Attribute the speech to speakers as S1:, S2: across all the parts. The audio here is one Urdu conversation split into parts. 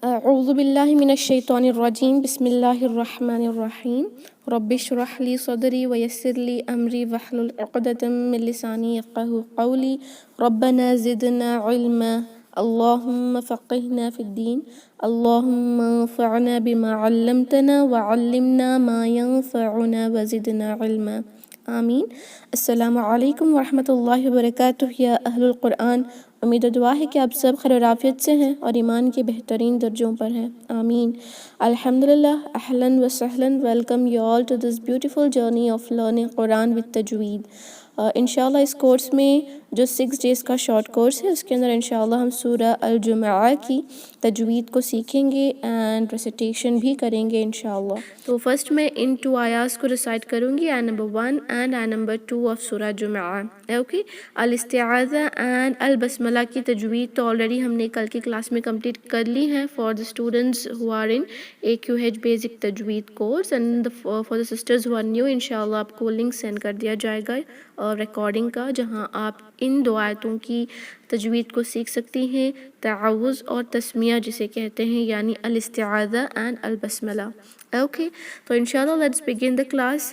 S1: اعوذ باللہ من الشیطان الرجیم بسم اللہ الرحمن الرحیم رب اشرح لی صدری ویسر لی امری واحلل عقدۃ من لسانی یفقہوا قولی ربنا زدنا علما اللہم فقہنا فی الدین اللہم انفعنا بما علمتنا وعلمنا ما ینفعنا وزدنا علما آمین۔ السلام علیکم ورحمۃ اللہ وبرکاتہ یا اہل القرآن۔ امید و دعا ہے کہ آپ سب خیر و عافیت سے ہیں اور ایمان کے بہترین درجوں پر ہیں، آمین۔ الحمدللہ، اہلاً و سہلاً، welcome you all to this beautiful journey of learning Quran with tajweed. انشاءاللہ اس کورس میں جو 6 ڈیز کا شارٹ کورس ہے اس کے اندر انشاءاللہ ہم سورہ الجمعہ کی تجوید کو سیکھیں گے اینڈ ریسیٹیشن بھی کریں گے انشاءاللہ۔ تو فرسٹ میں ان 2 آیات کو ریسائٹ کروں گی، آیت نمبر 1 اینڈ آیت نمبر 2 آف سورہ جمعہ۔ اوکے، الاستعاذہ اینڈ البسملہ کی تجوید تو آلریڈی ہم نے کل کی کلاس میں کمپلیٹ کر لی ہے for the students who are in AQH basic tajweed course, and for the sisters who are new انشاءاللہ آپ کو لنک سینڈ کر دیا جائے گا ریکارڈنگ کا، جہاں آپ ان 2 آیتوں کی تجوید کو سیکھ سکتی ہیں، تعوذ اور تسمیہ جسے کہتے ہیں، یعنی الاستعاذہ اینڈ البسملہ۔ اوکے، تو انشاءاللہ let's begin the class.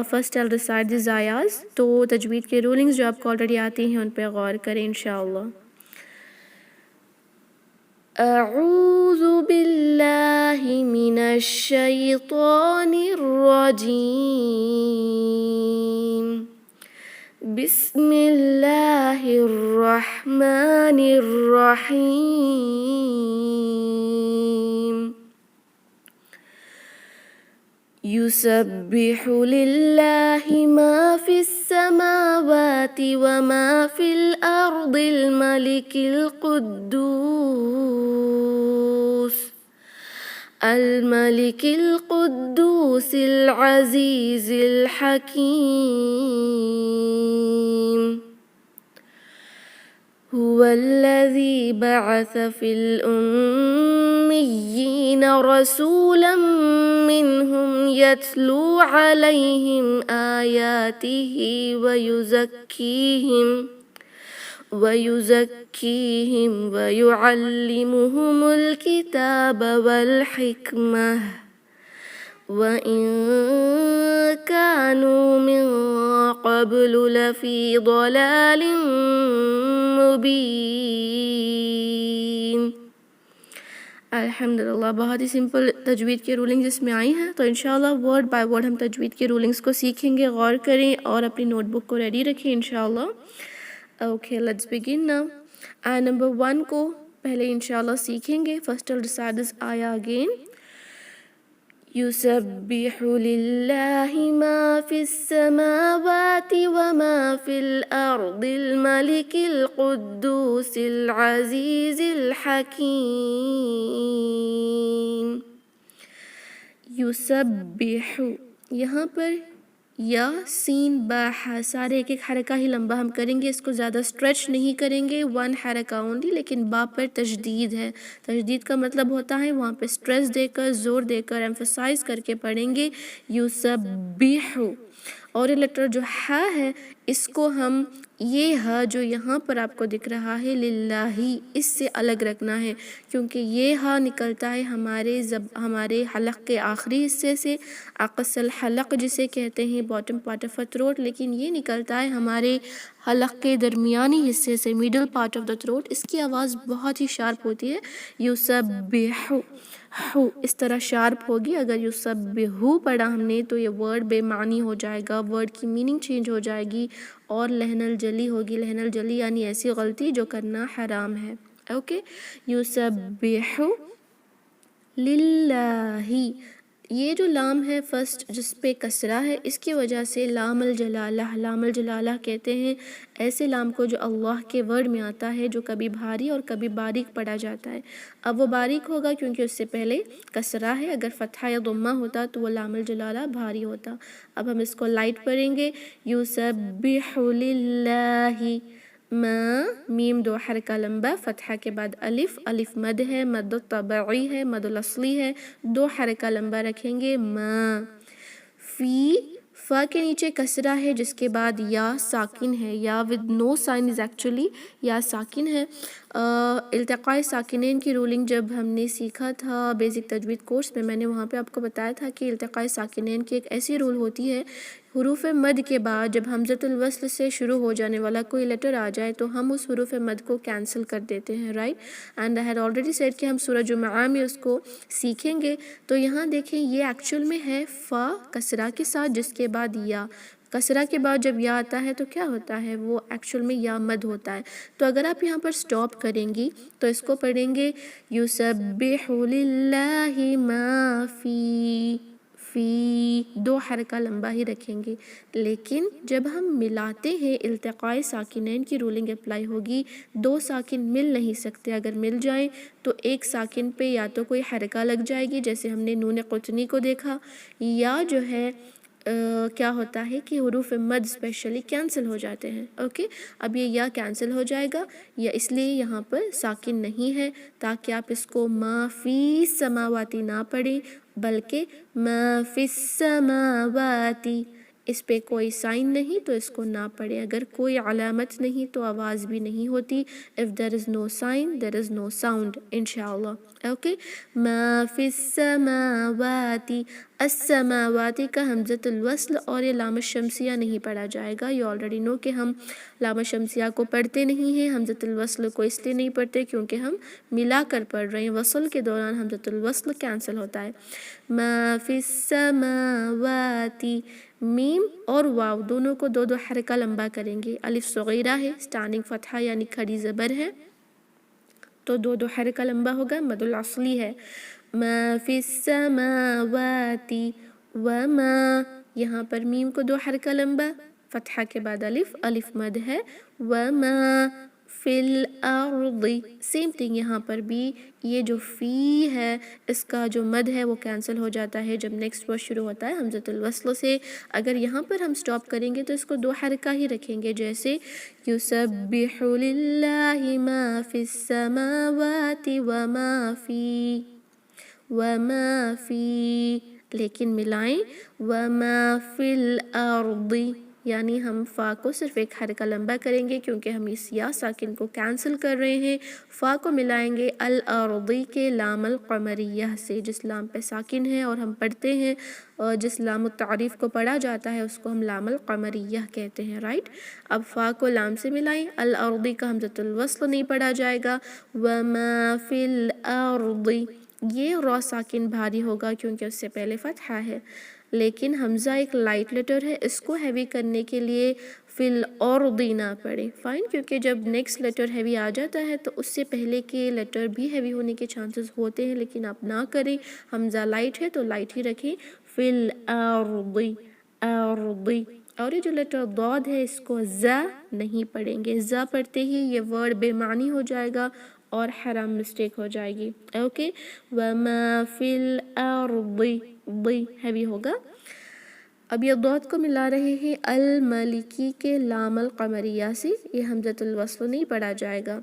S1: First I'll recite these ayahs۔ تو تجوید کے رولنگز جو آپ کو آلریڈی آتی ہیں ان پہ غور کریں انشاءاللہ۔ اعوذ باللہ من الشیطان الرجیم، بسم اللہ الرحمن الرحیم۔ یسبح للہ ما فی السماوات وما فی الارض الملک القدوس العزیز الحکیم۔ هو الذي بعث في الأميين رسولا منهم يتلو عليهم آياته ويزكيهم ويعلمهم الكتاب والحكمة وإن كانوا من قبل لفی ضلال مبین۔ الحمدللہ، بہت ہی سمپل تجوید کے رولنگز اس میں آئی ہیں، تو انشاءاللہ ورڈ بائی ورڈ ہم تجوید کے رولنگز کو سیکھیں گے، غور کریں اور اپنی نوٹ بک کو ریڈی رکھیں انشاءاللہ۔ Okay, let's begin now. آیت نمبر 1 کو پہلے انشاءاللہ سیکھیں گے۔ First I'll recite this ayah again۔ یسبح للہ ما فی السماوات وما فی الارض الملک القدوس العزیز الحکیم۔ یسبح، یہاں پر یا سین با ہا سارے ایک ایک حرکہ ہی لمبا ہم کریں گے، اس کو زیادہ اسٹریچ نہیں کریں گے، 1 حرکہ اونلی، لیکن با پر تشدید ہے۔ تشدید کا مطلب ہوتا ہے وہاں پہ اسٹریس دے کر، زور دے کر، ایمفسائز کر کے پڑھیں گے یسبح۔ اور یہ لیٹر جو ہا ہے اس کو ہم یہ ہا جو یہاں پر آپ کو دکھ رہا ہے للہ، اس سے الگ رکھنا ہے، کیونکہ یہ ہا نکلتا ہے ہمارے حلق کے آخری حصے سے، اقصی الحلق جسے کہتے ہیں، باٹم پارٹ آف تھروٹ، لیکن یہ نکلتا ہے ہمارے حلق کے درمیانی حصے سے، middle part of the throat. اس کی آواز بہت ہی شارپ ہوتی ہے، یسبح، اس طرح شارپ ہوگی۔ اگر یسبحو پڑھا ہم نے تو یہ ورڈ بے معنی ہو جائے گا، ورڈ کی میننگ چینج ہو جائے گی اور لہن الجلی ہوگی۔ لہن الجلی یعنی ایسی غلطی جو کرنا حرام ہے۔ اوکے، یسبح للہ، یہ جو لام ہے فرسٹ جس پہ کسرہ ہے، اس کی وجہ سے لام الجلالہ کہتے ہیں ایسے لام کو جو اللہ کے ورڈ میں آتا ہے، جو کبھی بھاری اور کبھی باریک پڑھا جاتا ہے۔ اب وہ باریک ہوگا کیونکہ اس سے پہلے کسرہ ہے، اگر فتحہ یا ضمہ ہوتا تو وہ لام الجلالہ بھاری ہوتا۔ اب ہم اس کو لائٹ پڑھیں گے، یسبح للہ ما، میم 2 حرکہ لمبا، فتحہ کے بعد الف، الف مد ہے، مد طبعی ہے، مد الاصلی ہے، 2 حرکہ لمبا رکھیں گے، ما فی، فا کے نیچے کسرہ ہے جس کے بعد یا ساکن ہے، یا with no sign is actually یا ساکن ہے۔ التقاء ساکنین کی رولنگ جب ہم نے سیکھا تھا بیسک تجوید کورس میں نے وہاں پہ آپ کو بتایا تھا کہ التقاء ساکنین کی ایک ایسی رول ہوتی ہے، حروف مد کے بعد جب حمزۃ الوصل سے شروع ہو جانے والا کوئی لیٹر آ جائے تو ہم اس حروف مد کو کینسل کر دیتے ہیں، right? And I had already said کہ ہم سورہ جمعہ میں اس کو سیکھیں گے۔ تو یہاں دیکھیں یہ ایکچول میں ہے فا کسرہ کے ساتھ جس کے بعد یا، کسرہ کے بعد جب یا آتا ہے تو کیا ہوتا ہے، وہ ایکچول میں یا مد ہوتا ہے۔ تو اگر آپ یہاں پر سٹاپ کریں گی تو اس کو پڑھیں گے یسبح للہ ما فی، فی دو حرکہ لمبا ہی رکھیں گے، لیکن جب ہم ملاتے ہیں التقاء ساکنین کی رولنگ اپلائی ہوگی۔ دو ساکن مل نہیں سکتے، اگر مل جائیں تو ایک ساکن پہ یا تو کوئی حرکہ لگ جائے گی جیسے ہم نے نون قطنی کو دیکھا، یا جو ہے کیا ہوتا ہے کہ حروف مد اسپیشلی کینسل ہو جاتے ہیں۔ اوکے، اب یہ یا کینسل ہو جائے گا، یا اس لیے یہاں پر ساکن نہیں ہے تاکہ آپ اس کو ما فی السماواتی نہ پڑھیں بلکہ ما فی السماواتی، اس پہ کوئی سائن نہیں تو اس کو نہ پڑھیں۔ اگر کوئی علامت نہیں تو آواز بھی نہیں ہوتی۔ if there is no sign there is no sound انشاءاللہ۔ اوکے، ما فی السماواتی، السماواتی کا حمزۃ الوصل اور یہ لام الشمسیہ نہیں پڑھا جائے گا۔ یو آلریڈی نو کہ ہم لام الشمسیہ کو پڑھتے نہیں ہیں، حمزۃ الوصل کو اس لیے نہیں پڑھتے کیونکہ ہم ملا کر پڑھ رہے ہیں، وصل کے دوران حمزۃ الوصل کینسل ہوتا ہے۔ ما فی السماواتی، میم اور واو دونوں کو دو دو حرکہ لمبا کریں گے۔ الف صغیرہ ہے، اسٹینڈنگ فتحہ یعنی کھڑی زبر ہے تو دو دو حرکہ لمبا ہوگا، مد الاصلی ہے۔ ما فی السماواتی وما، یہاں پر میم کو دو حرکہ لمبا، فتحہ کے بعد الف، الف مد ہے۔ وما فی الارض، سیم تھنگ یہاں پر بھی یہ جو فی ہے اس کا جو مد ہے وہ کینسل ہو جاتا ہے جب نیکسٹ ورڈ شروع ہوتا ہے حمزۃ الوصل سے۔ اگر یہاں پر ہم سٹاپ کریں گے تو اس کو دو حرکہ ہی رکھیں گے، جیسے یسبح للہ ما فی السماوات وما فی، لیکن ملائیں وما فی الارض، یعنی ہم فا کو صرف ایک حرکہ لمبا کریں گے کیونکہ ہم اس یا ساکن کو کینسل کر رہے ہیں۔ فا کو ملائیں گے الارضی کے لام القمریہ سے، جس لام پہ ساکن ہے اور ہم پڑھتے ہیں، اور جس لام التعریف کو پڑھا جاتا ہے اس کو ہم لام القمریہ کہتے ہیں، رائٹ؟ اب فا کو لام سے ملائیں، الارضی کا حمزۃ الوصل نہیں پڑھا جائے گا۔ وما فی الارض، یہ را ساکن بھاری ہوگا کیونکہ اس سے پہلے فتحہ ہے، لیکن حمزہ ایک لائٹ لیٹر ہے، اس کو ہیوی کرنے کے لیے فی الارض نہ پڑھیں، فائن، کیونکہ جب نیکسٹ لیٹر ہیوی آ جاتا ہے تو اس سے پہلے کے لیٹر بھی ہیوی ہونے کے چانسز ہوتے ہیں، لیکن آپ نہ کریں، حمزہ لائٹ ہے تو لائٹ ہی رکھیں، فی الارض، ارض۔ اور یہ جو لیٹر ضاد ہے اس کو زا نہیں پڑھیں گے، زا پڑھتے ہی یہ ورڈ بے معنی ہو جائے گا اور حرام مسٹیک ہو جائے گی۔ اوکے، وما فی الارض، ضی ہیوی ہوگا۔ اب یہ ضاد کو ملا رہے ہیں الملکی کے لام القمریہ سے، یہ حمزۃ الوصل نہیں پڑھا جائے گا۔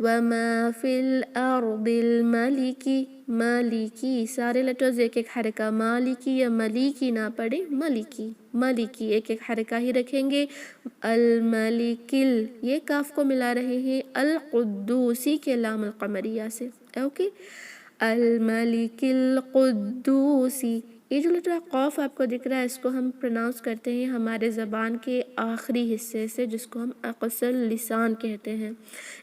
S1: وما فی الارض الملکی، مالکی، سارے لیٹرز ایک ایک حرکہ، مالکی یا ملیکی نہ پڑھیں، ملکی، ملکی ایک ایک حرکہ ہی رکھیں گے۔ الملکل، یہ کاف کو ملا رہے ہیں القدوسی کے لام القمریہ سے۔ اوکے، الملک القدوسی، یہ جو لیٹر قاف آپ کو دکھ رہا ہے اس کو ہم پروناؤنس کرتے ہیں ہمارے زبان کے آخری حصے سے، جس کو ہم اقصى اللسان کہتے ہیں۔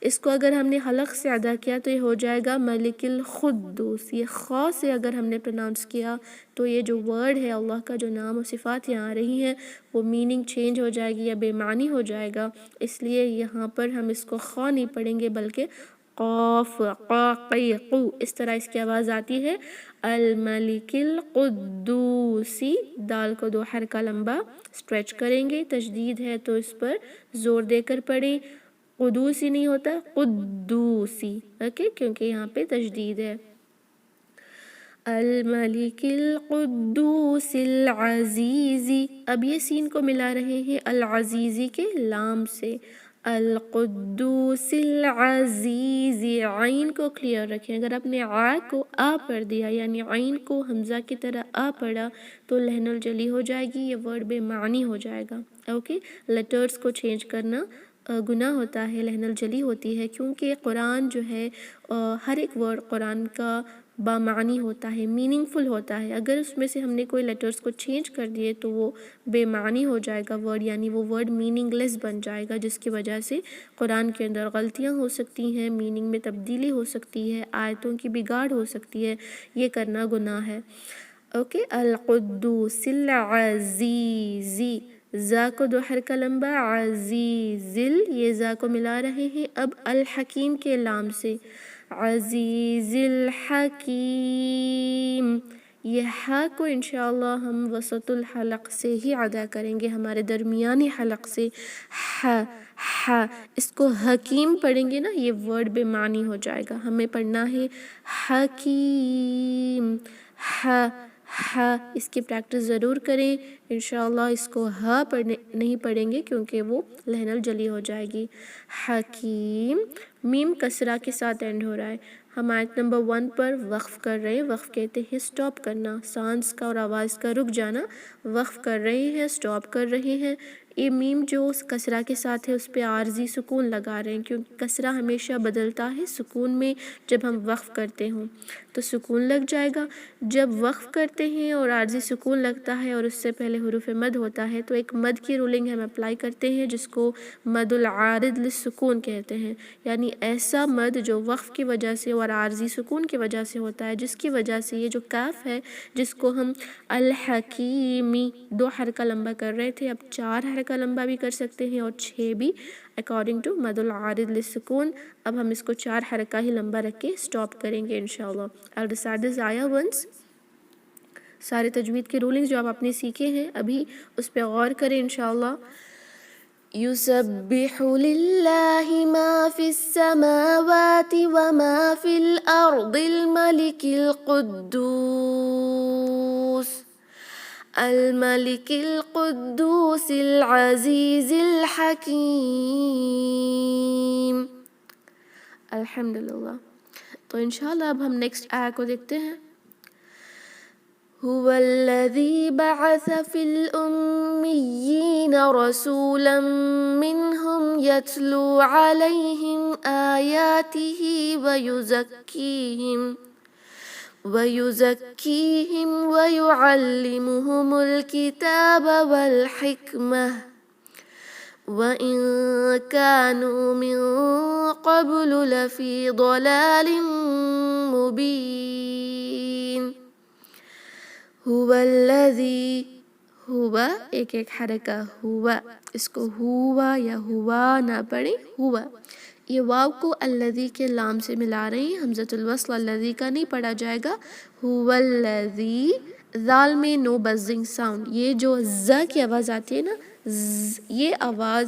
S1: اس کو اگر ہم نے حلق سے ادا کیا تو یہ ہو جائے گا ملک القدوس۔ یہ خا سے اگر ہم نے پروناؤنس کیا تو یہ جو ورڈ ہے اللہ کا جو نام و صفات یہاں آ رہی ہیں وہ میننگ چینج ہو جائے گی یا بے معنی ہو جائے گا، اس لیے یہاں پر ہم اس کو خا نہیں پڑھیں گے بلکہ قاف، قا، قی، قو، اس طرح اس کی آواز آتی ہے۔ الملک القدوسی، دال کو دو حرکہ لمبا سٹریچ کریں گے، تشدید ہے تو اس پر زور دے کر پڑھیں، قدوسی نہیں ہوتا، قدوسی، اوکے، کیونکہ یہاں پہ تشدید ہے۔ الملک القدوس العزیزی، اب یہ سین کو ملا رہے ہیں العزیزی کے لام سے، القدوس العزیز، عین کو کلیئر رکھیں. اگر آپ نے آ کو آ پڑھ دیا یعنی عین کو حمزہ کی طرح آ پڑھا تو لحن الجلی ہو جائے گی، یہ ورڈ بے معنی ہو جائے گا. اوکے، لیٹرز کو چینج کرنا گناہ ہوتا ہے، لحن الجلی ہوتی ہے، کیونکہ قرآن جو ہے ہر ایک ورڈ قرآن کا بامعنی ہوتا ہے، میننگ فل ہوتا ہے. اگر اس میں سے ہم نے کوئی لیٹرز کو چینج کر دیے تو وہ بے معنی ہو جائے گا ورڈ، یعنی وہ ورڈ میننگ لیس بن جائے گا، جس کی وجہ سے قرآن کے اندر غلطیاں ہو سکتی ہیں، میننگ میں تبدیلی ہو سکتی ہے، آیتوں کی بگاڑ ہو سکتی ہے. یہ کرنا گناہ ہے. اوکے، القدوس العزیز، زا کو دو حرکہ لمبا، عزیزل، یہ زا کو ملا رہے ہیں. اب الحکیم کے لام سے، عزیز الحکیم، یہ ہا کو انشاءاللہ ہم وسط الحلق سے ہی ادا کریں گے، ہمارے درمیانی حلق سے. ہا اس کو حکیم پڑھیں گے نا، یہ ورڈ بے معنی ہو جائے گا. ہمیں پڑھنا ہے حکیم، ہا. اس کی پریکٹس ضرور کریں انشاءاللہ. اس کو ہا نہیں پڑھیں گے کیونکہ وہ لحن الجلی ہو جائے گی. حکیم، میم کسرہ کے ساتھ اینڈ ہو رہا ہے. ہم آیت نمبر 1 پر وقف کر رہے ہیں. وقف کہتے ہیں سٹاپ کرنا، سانس کا اور آواز کا رک جانا. وقف کر رہے ہیں، سٹاپ کر رہے ہیں. یہ میم جو کسرہ کے ساتھ ہے اس پہ عارضی سکون لگا رہے ہیں، کیونکہ کسرہ ہمیشہ بدلتا ہے سکون میں. جب ہم وقف کرتے ہوں تو سکون لگ جائے گا. جب وقف کرتے ہیں اور عارضی سکون لگتا ہے اور اس سے پہلے حروف مد ہوتا ہے تو ایک مد کی رولنگ ہم اپلائی کرتے ہیں جس کو مد العارض للسکون کہتے ہیں، یعنی ایسا مد جو وقف کی وجہ سے اور عارضی سکون کی وجہ سے ہوتا ہے، جس کی وجہ سے یہ جو کاف ہے جس کو ہم الحکیمی 2 حرکہ لمبا کر رہے تھے، اب 4 حرکہ لمبا بھی کر سکتے ہیں اور 6 بھی اکارڈنگ ٹو مد العارض للسکون. اب ہم اس کو 4 حرکہ ہی لمبا رکھ کے سٹاپ کریں گے انشاءاللہ. I'll recite this ayah once. سارے تجوید کے رولنگز جو آپ نے سیکھے ہیں ابھی اس پہ غور کریں انشاءاللہ. يسبح لله ما في السماوات وما في الأرض الملك القدوس العزيز الحكيم. الحمدللہ. تو انشاءاللہ اب ہم نیکسٹ آیہ کو دیکھتے ہیں. هو الذي بعث في الأميين رسولا منهم يتلو عليهم آياته ويزكيهم ويعلمهم الكتاب والحكمة وإن كانوا من قبل لفي ضلال مبين. هو الذی، ہوا ایک حرکہ، ہوا اس کو ہوا یا ہوا نہ پڑھیں، ہوا. یہ واو کو الذی کے لام سے ملا رہے ہیں، حمزۃ الوصل الذی کا نہیں پڑھا جائے گا. هو الذی، ذال میں نو بزنگ ساؤنڈ. یہ جو ز کی آواز آتی ہے نا، یہ آواز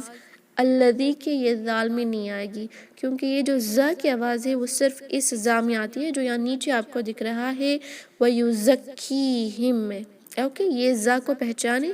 S1: الذی کے یہ ذال میں نہیں آئے گی، کیونکہ یہ جو ز کی آواز ہے وہ صرف اس ذا میں آتی ہے جو یہاں نیچے آپ کو دکھ رہا ہے وَيُزَكِّيهِم میں. اوکے، یہ ذا کو پہچانے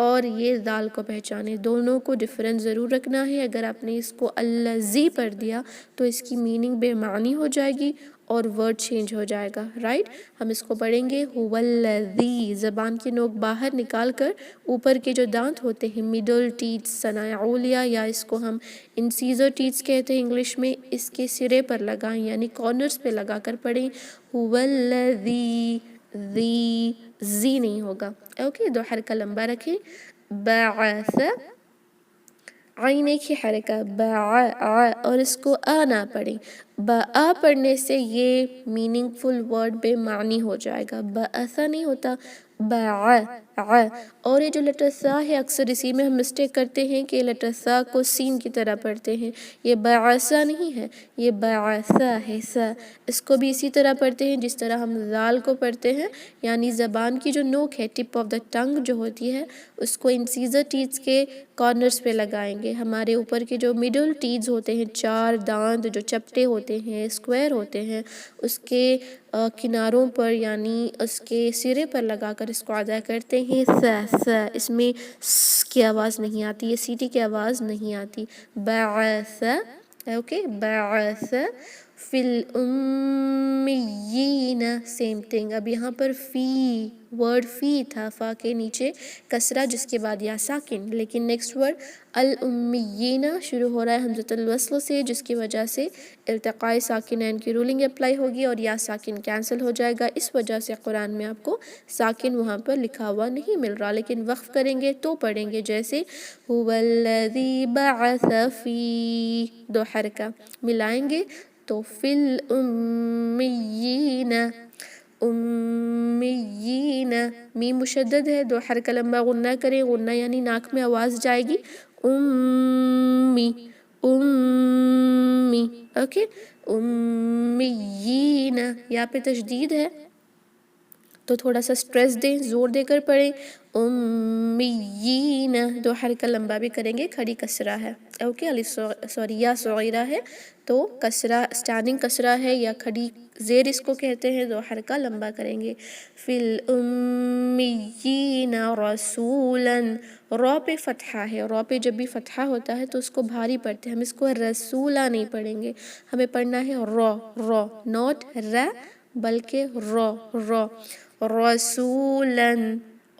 S1: اور یہ ذال کو پہچانے، دونوں کو ڈیفرنس ضرور رکھنا ہے. اگر آپ نے اس کو الذی پڑھ دیا تو اس کی میننگ بے معنی ہو جائے گی اور ورڈ چینج ہو جائے گا. رائٹ، ہم اس کو پڑھیں گے هو الذی، زبان کی نوک باہر نکال کر اوپر کے جو دانت ہوتے ہیں مڈل ٹیتھ ثنایا علیا، یا اس کو ہم انسیزر ٹیتھ کہتے ہیں انگلش میں، اس کے سرے پر لگائیں یعنی کارنرز پہ لگا کر پڑھیں. هو الذی، زی نہیں ہوگا. اوکے، 2 حرکہ لمبا رکھیں. بعث، عین ایک ہی حرکہ، اور اس کو آ نہ پڑھیں. آ پڑھنے سے یہ میننگ فل ورڈ بے معنی ہو جائے گا. ایسا نہیں ہوتا. اور یہ جو لیٹر سا ہے اکثر اسی میں ہم مسٹیک کرتے ہیں کہ لیٹر سا کو سین کی طرح پڑھتے ہیں. یہ بعثا نہیں ہے، یہ بعثا ہے. سا اس کو بھی اسی طرح پڑھتے ہیں جس طرح ہم ذال کو پڑھتے ہیں، یعنی زبان کی جو نوک ہے ٹپ آف دا ٹنگ جو ہوتی ہے اس کو انسیزر ٹیتھ کے کارنرز پہ لگائیں گے. ہمارے اوپر کے جو مڈل ٹیتھ ہوتے ہیں 4 دانت جو چپٹے ہوتے ہوتے ہیں، اسکوائر ہوتے ہیں، اس کے کناروں پر یعنی اس کے سرے پر لگا کر اس کو ادا کرتے ہیں ث، اس میں س کی آواز نہیں آتی، یہ سیٹی کی آواز نہیں آتی. بعث، اوکے، بعث فی الامیین، سیم تھنگ. اب یہاں پر فی، ورڈ فی تھا، فا کے نیچے کسرہ جس کے بعد یا ساکن، لیکن نیکسٹ ورڈ الامیین شروع ہو رہا ہے حمزۃ الوصل سے، جس کی وجہ سے التقاء ساکنین کی رولنگ اپلائی ہوگی اور یا ساکن کینسل ہو جائے گا. اس وجہ سے قرآن میں آپ کو ساکن وہاں پر لکھا ہوا نہیں مل رہا، لیکن وقف کریں گے تو پڑھیں گے جیسے هو الذی بعث فی، دو حرکہ ملائیں گے تو فی الامیین، امیین، میم مشدد ہے، دو حرکہ لمبا غنہ کریں، غنہ یعنی ناک میں آواز جائے گی، امی، امی، اوکے، امیین. یہاں پہ تشدید ہے تو تھوڑا سا سٹریس دیں، زور دے کر پڑھیں، امیین. دو حرکہ لمبا بھی کریں گے، کھڑی کسرہ ہے، اوکے، یا صغیرہ ہے تو کسرہ اسٹینڈنگ کسرہ ہے یا کھڑی زیر اس کو کہتے ہیں، دو حرکہ لمبا کریں گے. فی الامیین رسولا، رو پہ فتحہ ہے، رو پہ جب بھی فتحہ ہوتا ہے تو اس کو بھاری پڑھتے ہیں، ہم اس کو رسولہ نہیں پڑھیں گے، ہمیں پڑھنا ہے رو، رو، نوٹ ر بلکہ رو، رو، رسولا،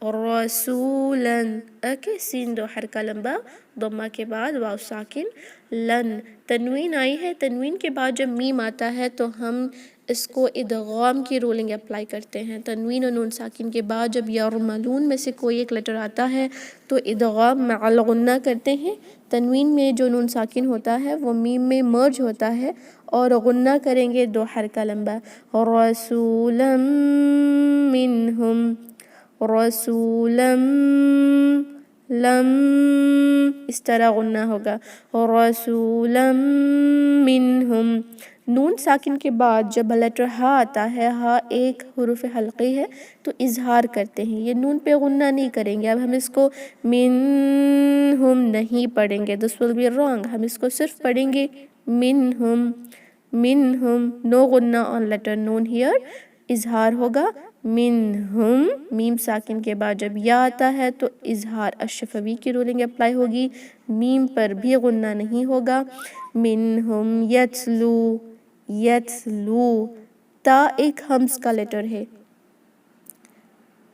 S1: رسولا، اوکے. سین دو حرکہ لمبا، ضمہ کے بعد واو ساکن، لن. تنوین آئی ہے، تنوین کے بعد جب میم آتا ہے تو ہم اس کو ادغام کی رولنگ اپلائی کرتے ہیں. تنوین اور نون ساکن کے بعد جب یرملون میں سے کوئی ایک لیٹر آتا ہے تو ادغام مع الغنہ کرتے ہیں. تنوین میں جو نون ساکن ہوتا ہے وہ میم میں مرج ہوتا ہے اور غنہ کریں گے دو حرکہ لمبا، رسولا منہم، رسولا لم، اس طرح غنہ ہوگا، رسولا منہم. نون ساکن کے بعد جب لیٹر ہا آتا ہے، ہا ایک حروف حلقی ہے تو اظہار کرتے ہیں، یہ نون پہ غنہ نہیں کریں گے. اب ہم اس کو منہم نہیں پڑھیں گے، this will be wrong. ہم اس کو صرف پڑھیں گے منہم، منہم، نو غنہ آن لیٹر نون ہیئر، اظہار ہوگا منہم. میم ساکن کے بعد جب یا آتا ہے تو اظہار الشفوی کی رولنگ اپلائی ہوگی، میم پر بھی غنہ نہیں ہوگا. منہم یتلو، یتلو، تا ایک حمز کا لیٹر ہے،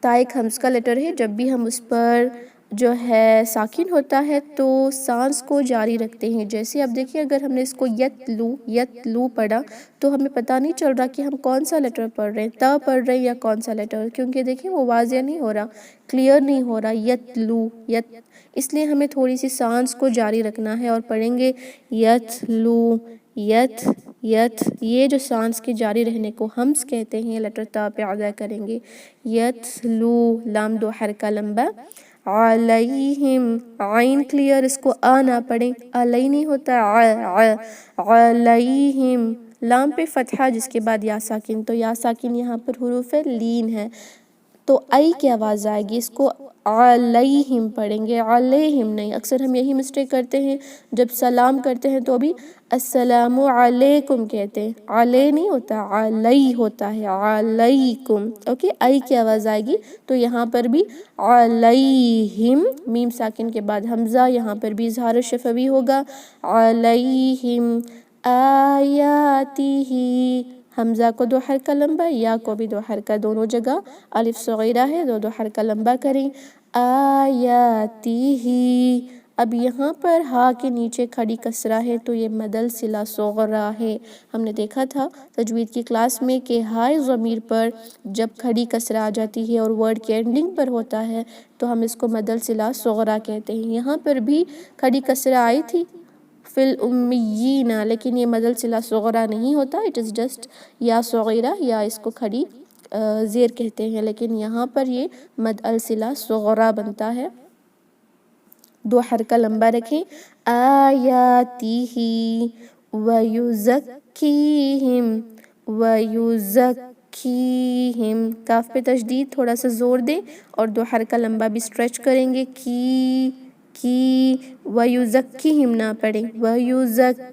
S1: تا ایک حمز کا لیٹر ہے، جب بھی ہم اس پر جو ہے ساکن ہوتا ہے تو سانس کو جاری رکھتے ہیں. جیسے اب دیکھیں اگر ہم نے اس کو یتلو، یتلو پڑھا تو ہمیں پتہ نہیں چل رہا کہ ہم کون سا لیٹر پڑھ رہے ہیں، تا پڑھ رہے ہیں یا کون سا لیٹر، کیونکہ دیکھیں وہ واضح نہیں ہو رہا، کلیئر نہیں ہو رہا. یتلو، یت، اس لیے ہمیں تھوڑی سی سانس کو جاری رکھنا ہے اور پڑھیں گے یتلو، یت، یت. یہ جو سانس کے جاری رہنے کو حمز کہتے ہیں، لیٹر تا پہ ادا کریں گے. یتلو، لام دو حرکہ لمبا، علیہم، عین کلیئر، اس کو آ نہ پڑھیں، علی نہیں ہوتا، علیہم. لام پہ فتحہ جس کے بعد یا ساکن، تو یا ساکن یہاں پر حروف لین ہے تو ای کی آواز آئے گی، اس کو علیہم پڑھیں گے، علیہم نہیں. اکثر ہم یہی مسٹیک کرتے ہیں، جب سلام کرتے ہیں تو بھی السلام علیکم کہتے ہیں، علی نہیں ہوتا، علی ہوتا ہے، علیکم، اوکے. ای کی آواز آئے گی تو یہاں پر بھی علیہم، میم ساکن کے بعد حمزہ، یہاں پر بھی اظہار شفوی ہوگا، علیہم آیاتہ، حمزہ کو دو حرکہ لمبا، یا کو بھی دو حرکہ، دونوں جگہ الف صغیرہ ہے، دو حرکہ لمبا کریں، آیاتہ. اب یہاں پر ہا کے نیچے کھڑی کسرہ ہے تو یہ مد الصلہ صغرا ہے. ہم نے دیکھا تھا تجوید کی کلاس میں کہ ہائے ضمیر پر جب کھڑی کسرہ آ جاتی ہے اور ورڈ کے اینڈنگ پر ہوتا ہے تو ہم اس کو مد الصلہ صغرا کہتے ہیں. یہاں پر بھی کھڑی کسرہ آئی تھی فی الامیین، لیکن یہ مد الصلہ صغرا نہیں ہوتا، اٹ از جسٹ یا صغیرہ، یا اس کو کھڑی زیر کہتے ہیں، لیکن یہاں پر یہ مد الصلہ صغرا بنتا ہے. دو حرکہ لمبا رکھیں، آیاتہ ویزکیہم، ویزکیہم. کاف پہ تشدید تھوڑا سا زور دیں اور دو حرکہ لمبا بھی سٹریچ کریں گے، کی، ویزکیہم نہ پڑھیں، ویزکیہم.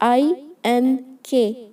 S1: INK,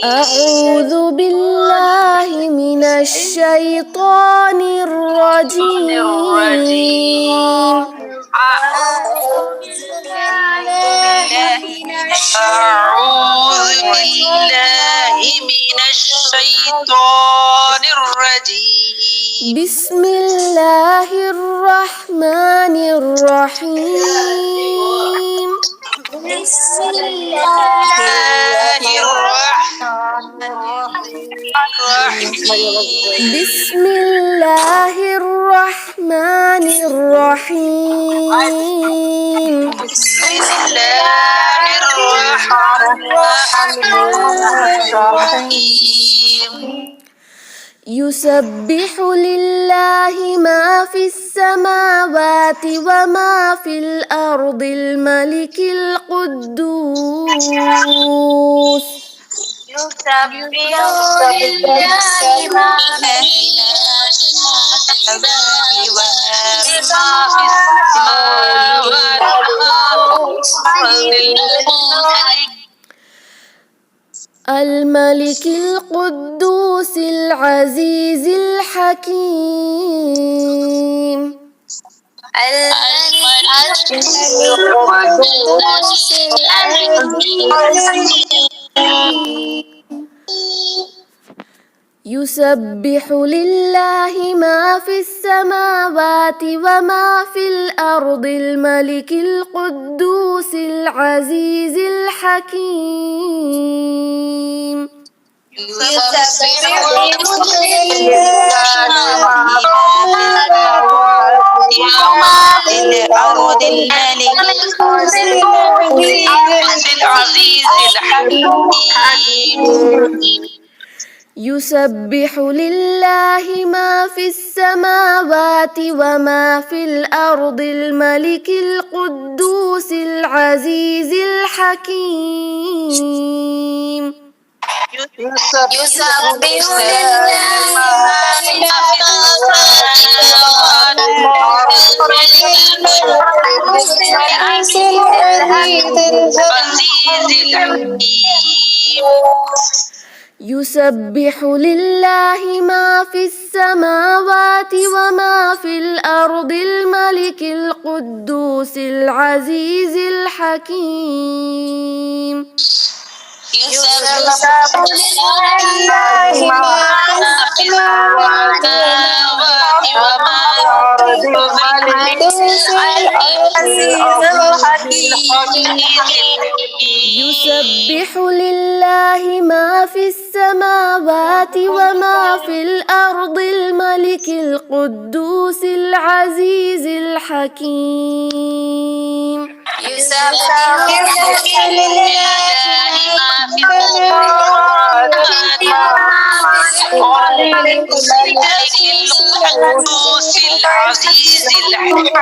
S1: أعوذ بالله من الشيطان الرجيم.
S2: أعوذ بالله من الشيطان الرجيم.
S1: بسم الله الرحمن الرحيم.
S2: بسم الله الرحمن الرحيم.
S1: بسم الله الرحمن الرحيم.
S2: بسم الله الرحمن الرحيم.
S1: يسبح لله ما في السماوات وما في الأرض الملك القدوس.
S2: يسبح لله ما في السماوات وما في الأرض
S1: الملك القدوس العزيز الحكيم.
S2: الملك القدوس العزيز.
S1: يسبح لله ما في السماوات وما في الأرض الملك القدوس العزيز الحكيم.
S2: يسبح لله ما في الأرض الملك العزيز الحكيم.
S1: يسبح لله ما في السماوات وما في الأرض الملك القدوس العزيز الحكيم.
S2: يسبح لله ما في السماوات العزيز الحكيم.
S1: يسبح لله ما في السماوات وما في الأرض الملك القدوس العزيز الحكيم.
S2: يسبح لله ما في السماوات وما في الأرض الملك العزيز الحكيم.
S1: يسبح لله ما في السماوات وما في الأرض الملك القدوس العزيز الحكيم.
S2: يسبح لله ما في السماوات وما في الأرض الملك القدوس العزيز الحكيم.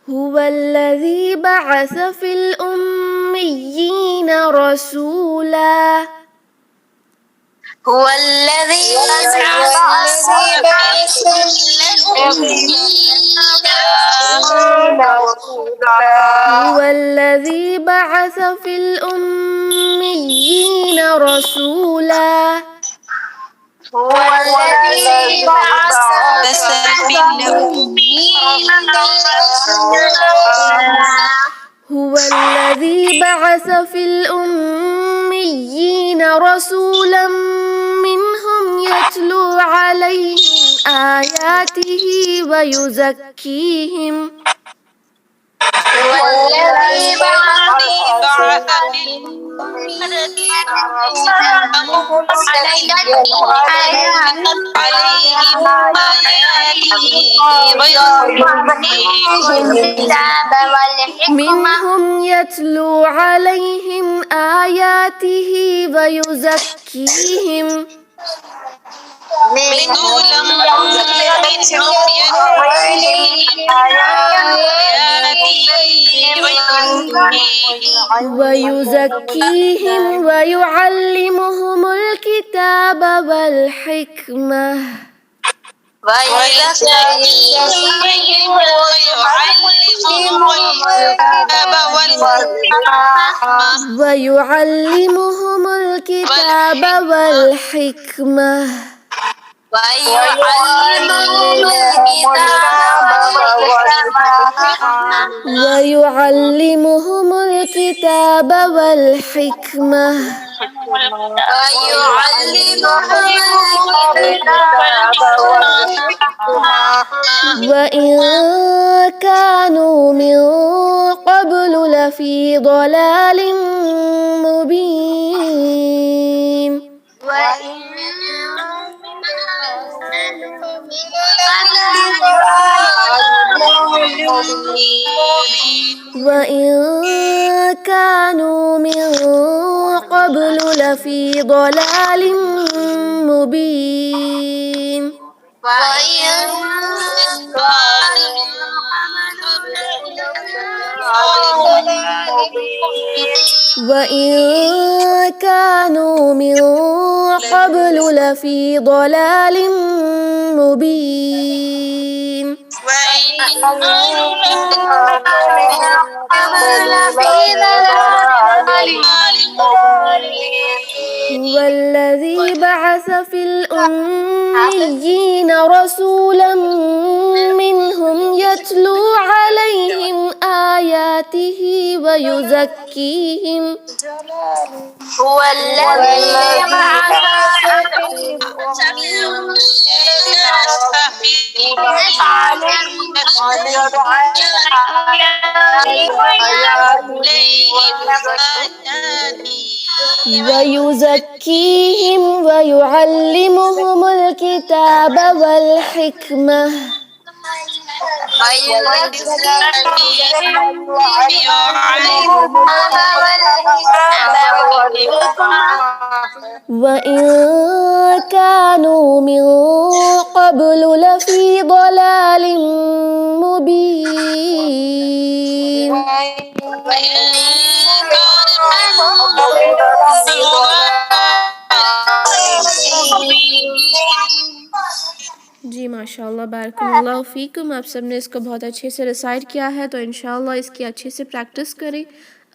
S1: هو الذي بعث في الأميين رسولا
S2: هو الذي بعث
S1: هو الذي بعث في الأميين رسولا
S2: هو الذي بعث في الأميين رسولا.
S1: هو الذي بعث في الأميين رسولا منهم يتلو عليهم آياته ويزكيهم
S2: هو الذي بعث في الأميين رسولا منهم عليهم آياته ويزكيهم الكتاب والحكمة.
S1: منهم يتلو عليهم آياته ويزكيهم
S2: منهم يتلو عليهم آياته
S1: ويزكيهم ويعلمهم الكتاب والحكمة ويعلمهم الكتاب والحكمة ويعلمهم الكتاب والحكمة وإن كانوا من قبل لفي ضلال مبين وإن كانوا من قبل لفي ضلال مبين وإن كانوا من قبل لفي ضلال مبين هو الذي بعث في الأميين رسولا منهم يتلو عليهم آياته ويزكيهم
S2: هو الذي بعث
S1: ويزكيهم ويعلمهم الكتاب والحكمة وإن كانوا من قبل لفي ضلال مبين جی ماشاء اللہ بارک اللہ فیکم. آپ سب نے اس کو بہت اچھے سے ریسائٹ کیا ہے تو انشاءاللہ اس کی اچھے سے پریکٹس کریں.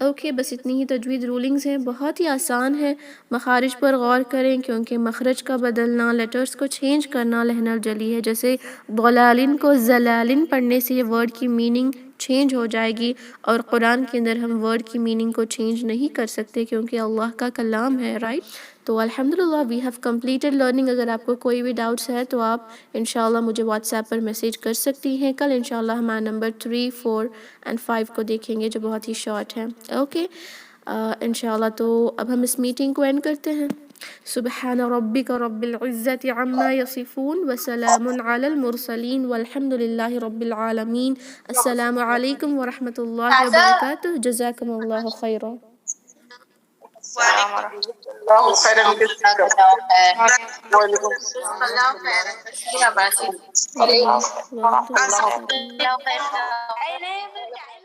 S1: اوکے بس اتنی ہی تجوید رولنگز ہیں, بہت ہی آسان ہے. مخارج پر غور کریں کیونکہ مخرج کا بدلنا, لیٹرز کو چینج کرنا لہن الجلی ہے. جیسے ضلالن کو زلالن پڑھنے سے یہ ورڈ کی میننگ چینج ہو جائے گی، اور قرآن کے اندر ہم ورڈ کی میننگ کو چینج نہیں کر سکتے کیونکہ اللہ کا کلام ہے، رائٹ؟ تو الحمدللہ وی ہیو کمپلیٹڈ لرننگ. اگر آپ کو کوئی بھی ڈاؤٹس ہے تو آپ انشاءاللہ مجھے واٹس ایپ پر میسیج کر سکتی ہیں. کل انشاءاللہ ہمارا نمبر 3، 4 اینڈ 5 کو دیکھیں گے جو بہت ہی شارٹ ہے. اوکے انشاءاللہ. تو اب ہم اس میٹنگ کو اینڈ کرتے ہیں. سبحان ربک رب العزت عما یصفون وسلام علی المرسلین والحمد للہ رب العالمین. السلام علیکم ورحمۃ اللہ وبرکاتہ. جزاکم اللہ خیرا.
S3: السلام ورحمۃ اللہ خیرا کثیرا. وعلیکم السلام ورحمۃ اللہ.
S1: وعلیکم السلام.